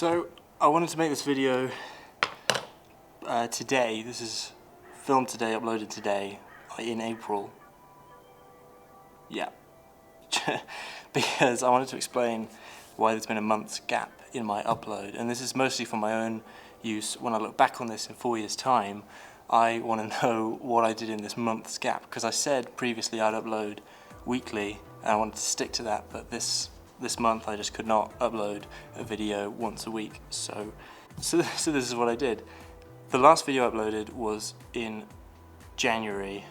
So I wanted to make this video today. This is filmed today, uploaded today in April. Yeah. Because I wanted to explain why there's been a month's gap in my upload, and this is mostly for my own use. When I look back on this in 4 years' time, I want to know what I did in this month's gap, because I said previously I'd upload weekly and I wanted to stick to that, but this month I just could not upload a video once a week. So this is what I did. The last video I uploaded was in January.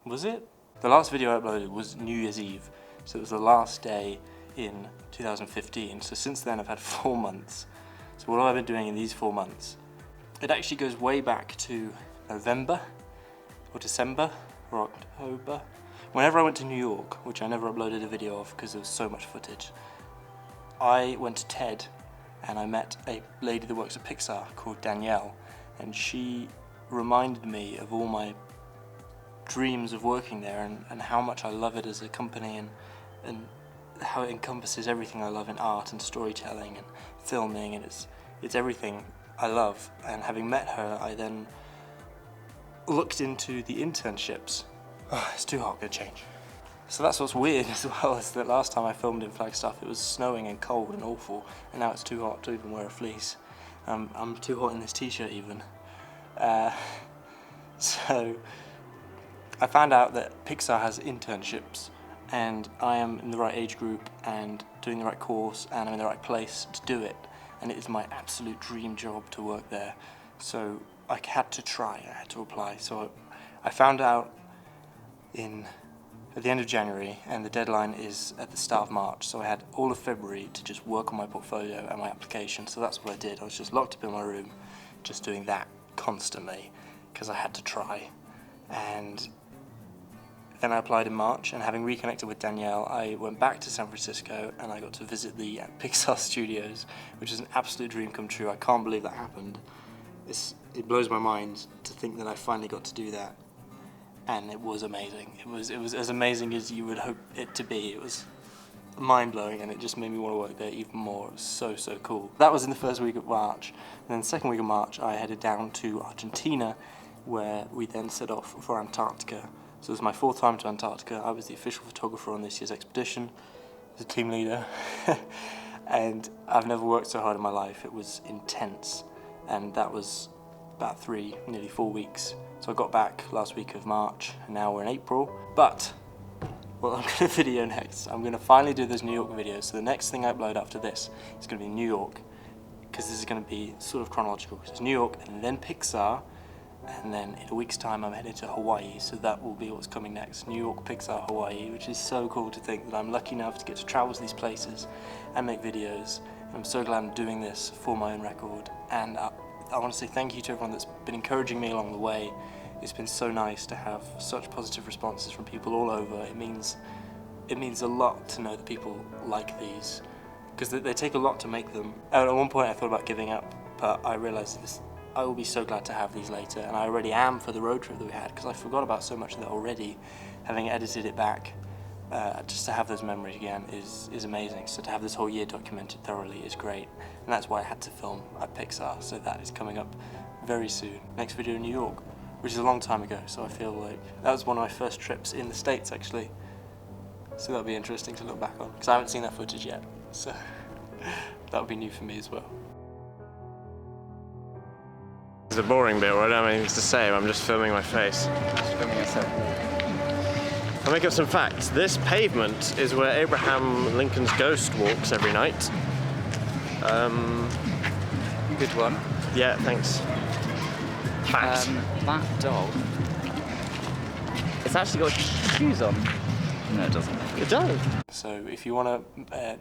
Was it? The last video I uploaded was New Year's Eve, so it was the last day in 2015. So since then I've had 4 months. So what have I been doing in these 4 months? It actually goes way back to November or December or October. Whenever I went to New York, which I never uploaded a video of because there was so much footage, I went to TED and I met a lady that works at Pixar called Danielle, and she reminded me of all my dreams of working there and how much I love it as a company and how it encompasses everything I love in art and storytelling and filming, and it's everything I love. And having met her, I then looked into the internships. Oh, it's too hot, gonna change. So that's what's weird as well, is that last time I filmed in Flagstaff it was snowing and cold and awful, and now it's too hot to even wear a fleece. I'm too hot in this t-shirt even. So I found out that Pixar has internships, and I am in the right age group and doing the right course, and I'm in the right place to do it, and it is my absolute dream job to work there. So I had to try, I had to apply. So I found out at the end of January, and the deadline is at the start of March, so I had all of February to just work on my portfolio and my application. So that's what I did. I was just locked up in my room just doing that constantly because I had to try. And then I applied in March, and having reconnected with Danielle, I went back to San Francisco and I got to visit the Pixar studios, which is an absolute dream come true. I can't believe that happened. It blows my mind to think that I finally got to do that. And it was amazing. It was as amazing as you would hope it to be. It was mind-blowing, and it just made me want to work there even more. It was so cool. That was in the first week of March. And then the second week of March, I headed down to Argentina, where we then set off for Antarctica. So it was my 4th time to Antarctica. I was the official photographer on this year's expedition, as a team leader. And I've never worked so hard in my life. It was intense. And that was about nearly 4 weeks. So I got back last week of March, and now we're in April. But what I'm going to video next, I'm going to finally do those New York videos. So the next thing I upload after this is going to be New York, because this is going to be sort of chronological. It's New York and then Pixar, and then in a week's time I'm headed to Hawaii. So that will be what's coming next: New York, Pixar, Hawaii, which is so cool to think that I'm lucky enough to get to travel to these places and make videos. And I'm so glad I'm doing this for my own record. And I want to say thank you to everyone that's been encouraging me along the way. It's been so nice to have such positive responses from people all over. It means a lot to know that people like these, because they take a lot to make them. At one point I thought about giving up, but I realised I will be so glad to have these later, and I already am for the road trip that we had, because I forgot about so much of that already. Having edited it back, just to have those memories again is amazing. So to have this whole year documented thoroughly is great, and that's why I had to film at Pixar. So that is coming up very soon. Next video in New York, which is a long time ago, so I feel like that was one of my first trips in the States actually. So that'll be interesting to look back on, because I haven't seen that footage yet, so that would be new for me as well. It's a boring bit where I don't have anything to say, I'm just filming my face. Just filming yourself. I'll make up some facts. This pavement is where Abraham Lincoln's ghost walks every night. Good one. Yeah, thanks. Fact. That dog, it's actually got shoes on. No, it doesn't. It does. So if you want to